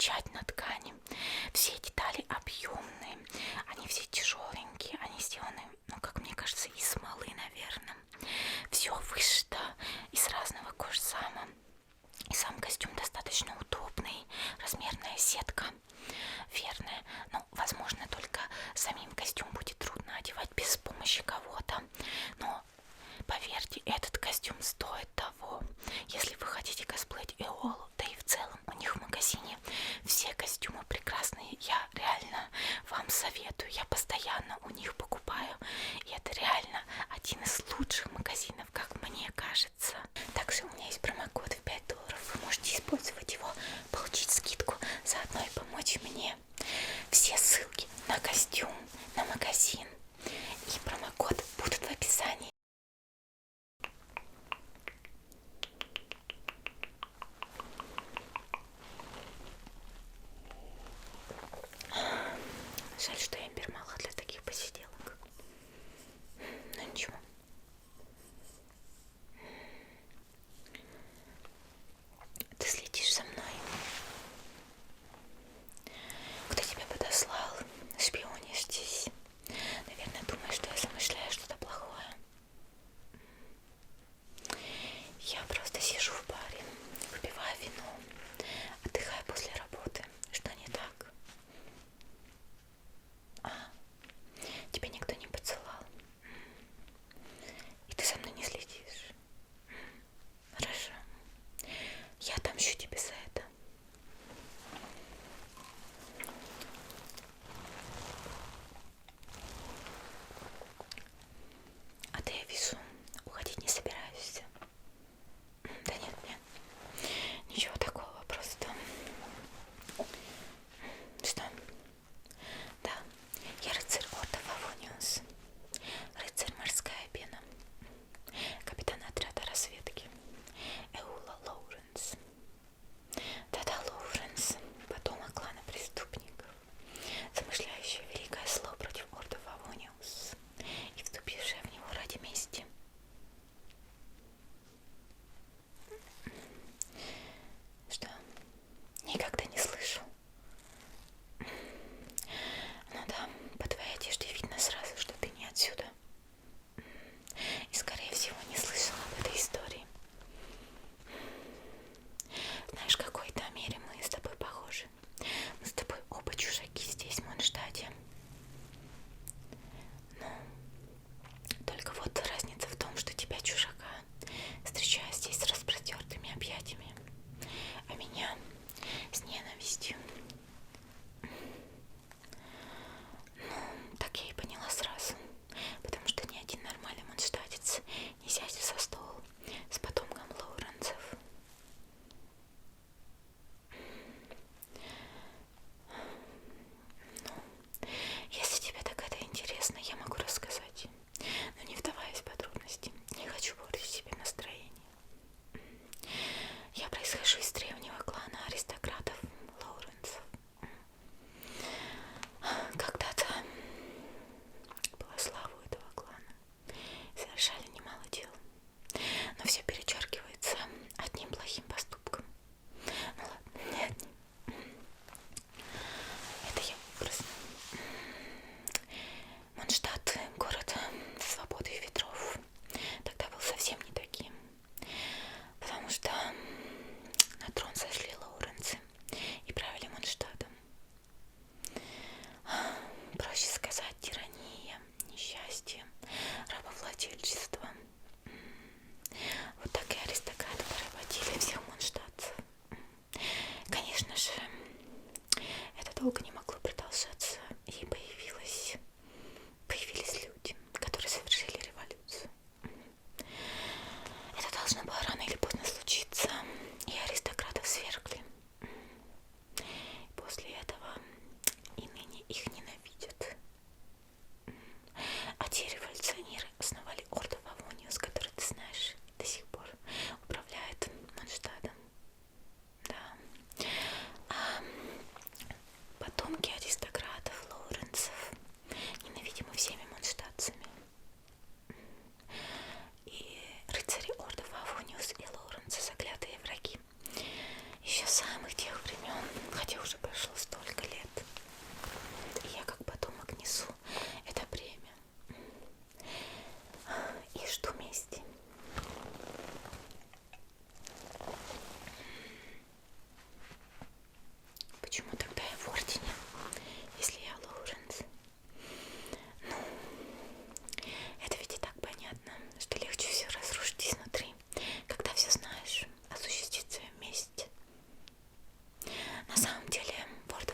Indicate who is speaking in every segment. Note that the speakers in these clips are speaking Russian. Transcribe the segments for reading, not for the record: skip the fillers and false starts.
Speaker 1: печать на ткани. Все детали объемные, они все тяжеленькие, они сделаны, ну, как мне кажется, из смолы, наверное. Все вышито из разного кожзама. И сам костюм достаточно удобный, размерная сетка верная. Ну, возможно, только самим костюм будет трудно одевать без помощи кого-то. Но поверьте, этот костюм стоит того. Если вы хотите косплеить Эолу, да и в целом у них в магазине все костюмы прекрасные. Я реально вам советую. Я постоянно у них покупаю. И это реально один из лучших магазинов, как мне кажется. Также у меня есть промокод в $5. Вы можете использовать его, получить скидку, заодно и помочь мне. Все ссылки на костюм, на магазин и промокод будут в описании. Жаль, что имбирь мало для таких посиделок. Но ничего. Ты следишь за мной. Кто тебя подослал? Шпионишь здесь. Наверное, думаешь, что я замышляю что-то плохое. Я просто сижу в баре, выпиваю вино, отдыхаю после работы. Что не так? А, тебя никто не поцеловал. И ты за мной не следишь. Хорошо. Я отомщу тебе за это. А ты, я вижу, уходить не собираешься. Да нет, нет. Ничего такого, просто... Что? Да, я рыцарь Орда Фавониус. Рыцарь морская пена. Капитан отряда разведки. Эула Лоуренс. Да-да, Лоуренс, потомок клана преступников, замышляющий великое зло против Орда Фавониус и вступившая в него ради мести. Что? Никогда не слышал? Ну да, по твоей одежде видно сразу, что ты не отсюда. И, скорее всего, не слышал об этой истории. Знаешь, в какой-то мере мы с тобой похожи. Мы с тобой оба чужаки здесь, в Монштадте. Ну, только вот разница в том, что тебя, чужака, встречаю здесь с распростертыми объятиями, а меня с ненавистью. Ну, так я и поняла сразу, потому что ни один нормальный монштадец не сядет за стол с потомком Лоуренсов. Ну, если тебе так это интересно, я могу рассказать, но не вдаваясь в подробности. Не хочу портить себе настроение. Я происхожу из древнего клана аристократов Лоуренсов. Когда-то была слава у этого клана. Совершали немало дел. Но все перечеркивается одним плохим поступком. Ну ладно, не одним. Это я просто... Монштадт, город свободы и ветров, тогда был совсем не таким. Потому что на трон сошли Лоуренсы и правили Монштадтом. Проще сказать, тирания, несчастье, рабовладельчество. Вот так и аристократы поработили всех монштадтцев. Конечно же, это долго не могло продолжаться, и появились люди, которые совершили революцию. Это должно было рано или поздно случиться, и аристократов свергли. После этого и ныне их ненавидят. А те революционеры основали Орду Фавониус, который, ты знаешь, до сих пор управляет Монштадтом. Да. А потомки аристократов, Лоуренсов, ненавидимы всеми монштадтцами. И рыцари Орда Фавониус и Лоуренса заклятые враги. Еще с самых тех времен, Хотя уже прошло столько лет. И я как потомок несу это бремя. И жду мести. Почему тогда я в ордене, если я Лоуренс? Ну, это ведь и так понятно, что легче все разрушить изнутри, когда все знаешь, осуществить свою месть. На самом деле, в Орден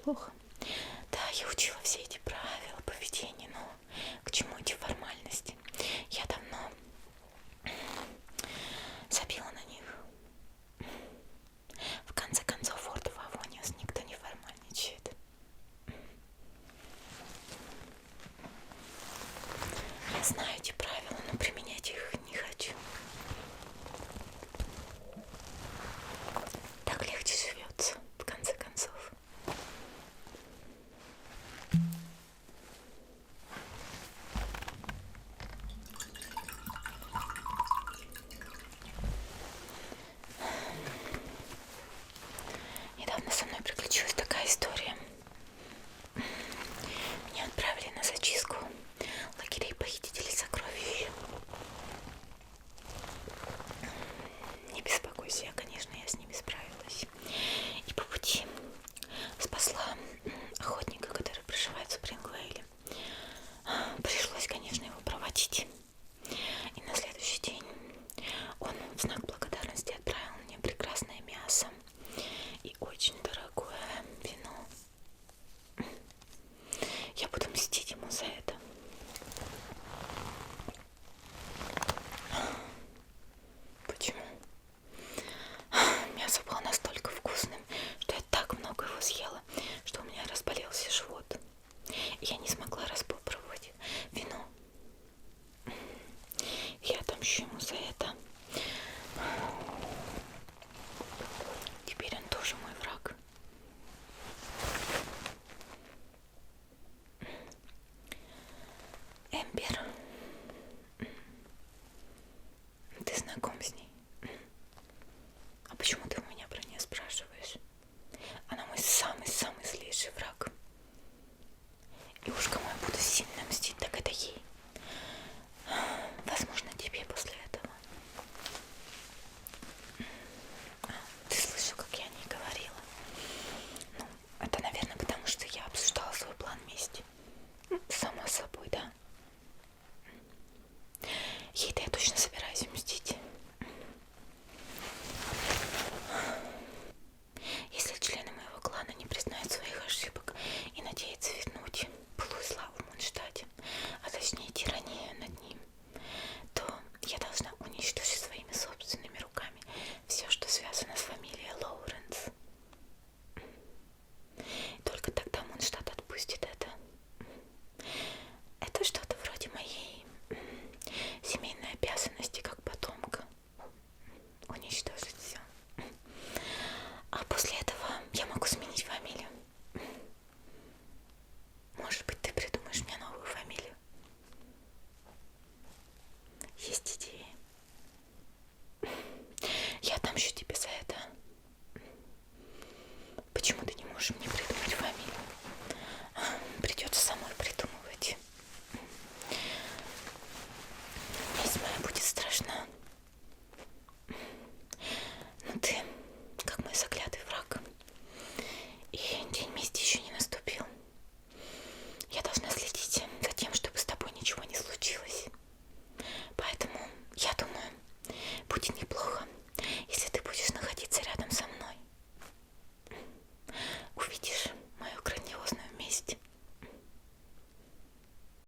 Speaker 1: неплохо. Да, я учила все эти правила поведения, но к чему эти формальности? Я давно забила на них. В конце концов, World of Avonius никто не формальничает. Я знаю эти правила, но применять их не хочу. Так легче живется, в конце концов. Недавно со мной приключилась такая история. Меня отправили на зачистку лагерей похитителей сокровищ. Не беспокойся, я,